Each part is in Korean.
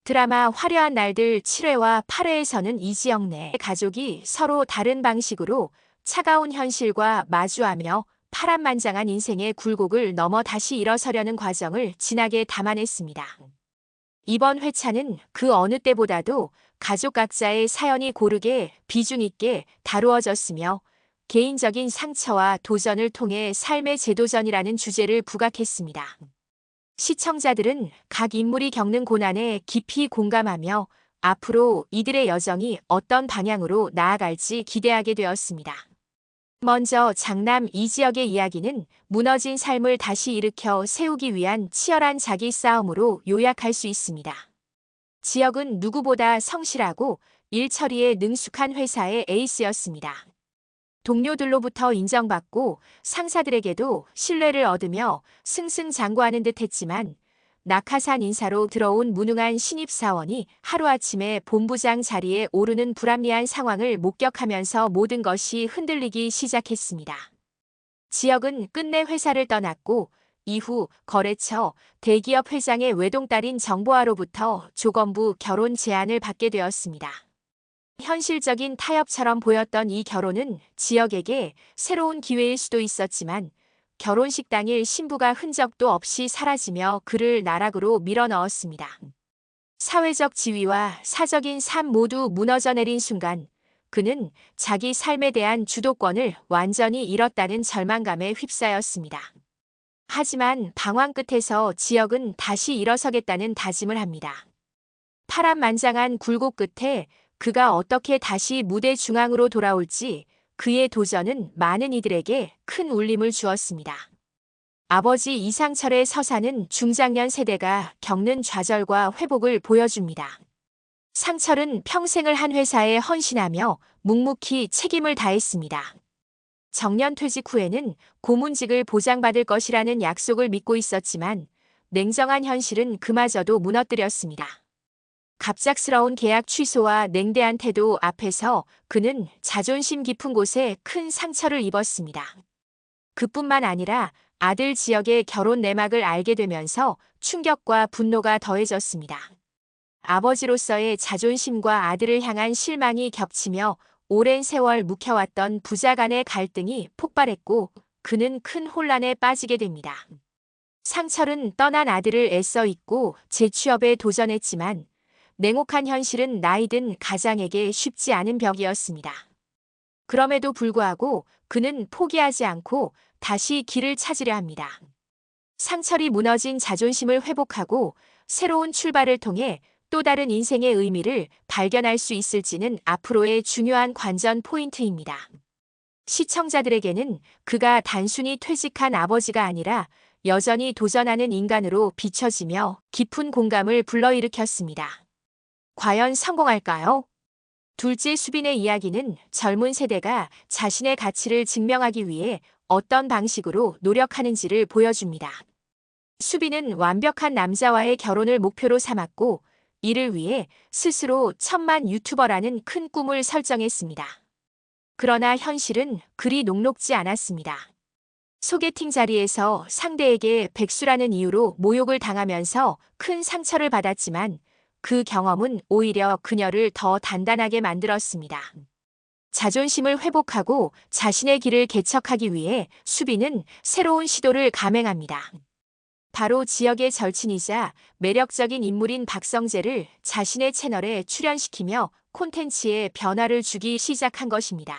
드라마 화려한 날들 7회와 8회에서는 이지영 내 가족이 서로 다른 방식으로 차가운 현실과 마주하며 파란만장한 인생의 굴곡을 넘어 다시 일어서려는 과정을 진하게 담아냈습니다. 이번 회차는 그 어느 때보다도 가족 각자의 사연이 고르게 비중 있게 다루어졌으며 개인적인 상처와 도전을 통해 삶의 재도전이라는 주제를 부각했습니다. 시청자들은 각 인물이 겪는 고난에 깊이 공감하며 앞으로 이들의 여정이 어떤 방향으로 나아갈지 기대하게 되었습니다. 먼저 장남 이지혁의 이야기는 무너진 삶을 다시 일으켜 세우기 위한 치열한 자기 싸움으로 요약할 수 있습니다. 지혁은 누구보다 성실하고 일 처리에 능숙한 회사의 에이스였습니다. 동료들로부터 인정받고 상사들에게도 신뢰를 얻으며 승승장구하는 듯 했지만 낙하산 인사로 들어온 무능한 신입사원이 하루아침에 본부장 자리에 오르는 불합리한 상황을 목격하면서 모든 것이 흔들리기 시작했습니다. 지혁은 끝내 회사를 떠났고 이후 거래처 대기업 회장의 외동딸인 정보아로부터 조건부 결혼 제안을 받게 되었습니다. 현실적인 타협처럼 보였던 이 결혼은 지혁에게 새로운 기회일 수도 있었지만 결혼식 당일 신부가 흔적도 없이 사라지며 그를 나락으로 밀어넣었습니다. 사회적 지위와 사적인 삶 모두 무너져 내린 순간 그는 자기 삶에 대한 주도권을 완전히 잃었다는 절망감에 휩싸였습니다. 하지만 방황 끝에서 지혁은 다시 일어서겠다는 다짐을 합니다. 파란만장한 굴곡 끝에 그가 어떻게 다시 무대 중앙으로 돌아올지 그의 도전은 많은 이들에게 큰 울림을 주었습니다. 아버지 이상철의 서사는 중장년 세대가 겪는 좌절과 회복을 보여줍니다. 상철은 평생을 한 회사에 헌신하며 묵묵히 책임을 다했습니다. 정년 퇴직 후에는 고문직을 보장받을 것이라는 약속을 믿고 있었지만 냉정한 현실은 그마저도 무너뜨렸습니다. 갑작스러운 계약 취소와 냉대한 태도 앞에서 그는 자존심 깊은 곳에 큰 상처를 입었습니다. 그뿐만 아니라 아들 지혁의 결혼 내막을 알게 되면서 충격과 분노가 더해졌습니다. 아버지로서의 자존심과 아들을 향한 실망이 겹치며 오랜 세월 묵혀왔던 부자 간의 갈등이 폭발했고 그는 큰 혼란에 빠지게 됩니다. 상철은 떠난 아들을 애써 잊고 재취업에 도전했지만 냉혹한 현실은 나이든 가장에게 쉽지 않은 벽이었습니다. 그럼에도 불구하고 그는 포기하지 않고 다시 길을 찾으려 합니다. 상철이 무너진 자존심을 회복하고 새로운 출발을 통해 또 다른 인생의 의미를 발견할 수 있을지는 앞으로의 중요한 관전 포인트입니다. 시청자들에게는 그가 단순히 퇴직한 아버지가 아니라 여전히 도전하는 인간으로 비춰지며 깊은 공감을 불러일으켰습니다. 과연 성공할까요? 둘째 수빈의 이야기는 젊은 세대가 자신의 가치를 증명하기 위해 어떤 방식으로 노력하는지를 보여줍니다. 수빈은 완벽한 남자와의 결혼을 목표로 삼았고 이를 위해 스스로 1000만 유튜버라는 큰 꿈을 설정했습니다. 그러나 현실은 그리 녹록지 않았습니다. 소개팅 자리에서 상대에게 백수라는 이유로 모욕을 당하면서 큰 상처를 받았지만 그 경험은 오히려 그녀를 더 단단하게 만들었습니다. 자존심을 회복하고 자신의 길을 개척하기 위해 수빈은 새로운 시도를 감행합니다. 바로 지역의 절친이자 매력적인 인물인 박성재를 자신의 채널에 출연시키며 콘텐츠에 변화를 주기 시작한 것입니다.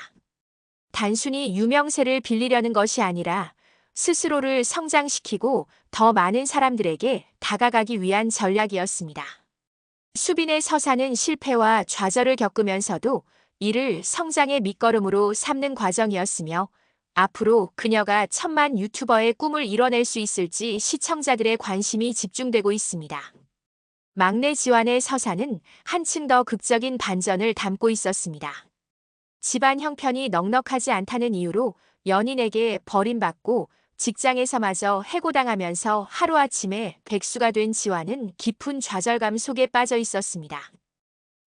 단순히 유명세를 빌리려는 것이 아니라 스스로를 성장시키고 더 많은 사람들에게 다가가기 위한 전략이었습니다. 수빈의 서사는 실패와 좌절을 겪으면서도 이를 성장의 밑거름으로 삼는 과정이었으며 앞으로 그녀가 1000만 유튜버의 꿈을 이뤄낼 수 있을지 시청자들의 관심이 집중되고 있습니다. 막내 지완의 서사는 한층 더 극적인 반전을 담고 있었습니다. 집안 형편이 넉넉하지 않다는 이유로 연인에게 버림받고 직장에서마저 해고당하면서 하루아침에 백수가 된 지완은 깊은 좌절감 속에 빠져 있었습니다.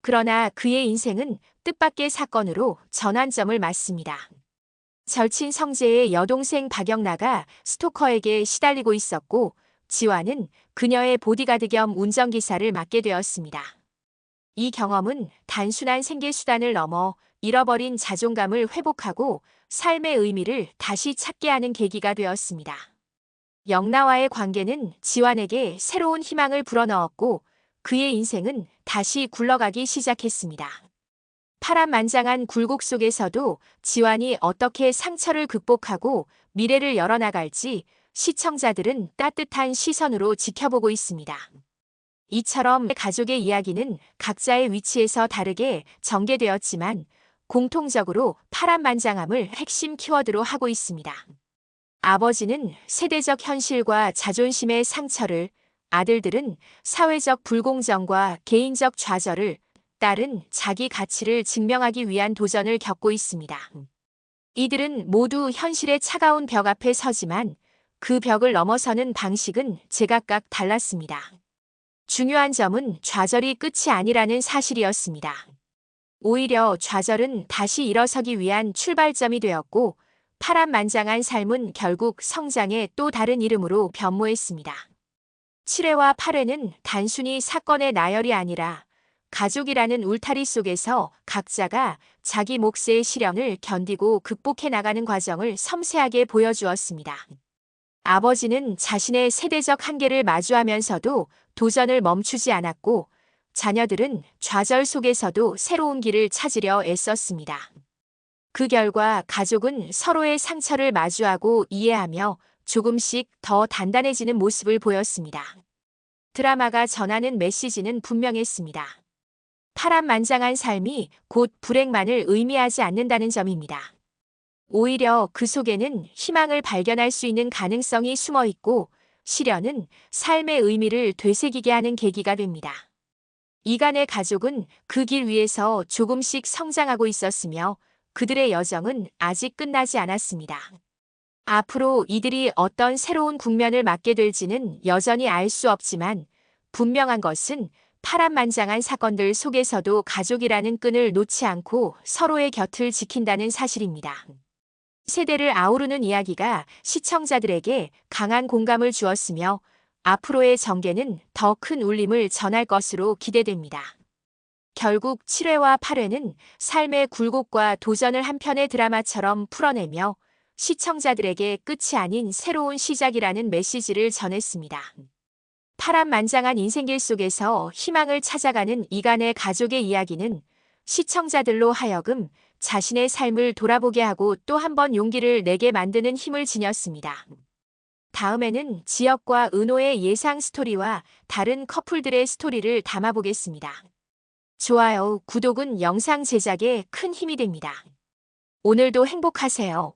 그러나 그의 인생은 뜻밖의 사건으로 전환점을 맞습니다. 절친 성재의 여동생 박영나가 스토커에게 시달리고 있었고 지완은 그녀의 보디가드 겸 운전기사를 맡게 되었습니다. 이 경험은 단순한 생계수단을 넘어 잃어버린 자존감을 회복하고 삶의 의미를 다시 찾게 하는 계기가 되었습니다. 영나와의 관계는 지완에게 새로운 희망을 불어넣었고 그의 인생은 다시 굴러가기 시작했습니다. 파란만장한 굴곡 속에서도 지완이 어떻게 상처를 극복하고 미래를 열어나갈지 시청자들은 따뜻한 시선으로 지켜보고 있습니다. 이처럼 가족의 이야기는 각자의 위치에서 다르게 전개되었지만 공통적으로 파란만장함을 핵심 키워드로 하고 있습니다. 아버지는 세대적 현실과 자존심의 상처를, 아들들은 사회적 불공정과 개인적 좌절을, 딸은 자기 가치를 증명하기 위한 도전을 겪고 있습니다. 이들은 모두 현실의 차가운 벽 앞에 서지만 그 벽을 넘어서는 방식은 제각각 달랐습니다. 중요한 점은 좌절이 끝이 아니라는 사실이었습니다. 오히려 좌절은 다시 일어서기 위한 출발점이 되었고 파란만장한 삶은 결국 성장의 또 다른 이름으로 변모했습니다. 7회와 8회는 단순히 사건의 나열이 아니라 가족이라는 울타리 속에서 각자가 자기 몫의 시련을 견디고 극복해 나가는 과정을 섬세하게 보여주었습니다. 아버지는 자신의 세대적 한계를 마주하면서도 도전을 멈추지 않았고 자녀들은 좌절 속에서도 새로운 길을 찾으려 애썼습니다. 그 결과 가족은 서로의 상처를 마주하고 이해하며 조금씩 더 단단해지는 모습을 보였습니다. 드라마가 전하는 메시지는 분명했습니다. 파란만장한 삶이 곧 불행만을 의미하지 않는다는 점입니다. 오히려 그 속에는 희망을 발견할 수 있는 가능성이 숨어 있고 시련은 삶의 의미를 되새기게 하는 계기가 됩니다. 이간의 가족은 그 길 위에서 조금씩 성장하고 있었으며 그들의 여정은 아직 끝나지 않았습니다. 앞으로 이들이 어떤 새로운 국면을 맞게 될지는 여전히 알 수 없지만 분명한 것은 파란만장한 사건들 속에서도 가족이라는 끈을 놓지 않고 서로의 곁을 지킨다는 사실입니다. 세대를 아우르는 이야기가 시청자들에게 강한 공감을 주었으며 앞으로의 전개는 더 큰 울림을 전할 것으로 기대됩니다. 결국 7회와 8회는 삶의 굴곡과 도전을 한 편의 드라마처럼 풀어내며 시청자들에게 끝이 아닌 새로운 시작이라는 메시지를 전했습니다. 파란만장한 인생길 속에서 희망을 찾아가는 이간의 가족의 이야기는 시청자들로 하여금 자신의 삶을 돌아보게 하고 또 한 번 용기를 내게 만드는 힘을 지녔습니다. 다음에는 지혁과 은호의 예상 스토리와 다른 커플들의 스토리를 담아보겠습니다. 좋아요, 구독은 영상 제작에 큰 힘이 됩니다. 오늘도 행복하세요.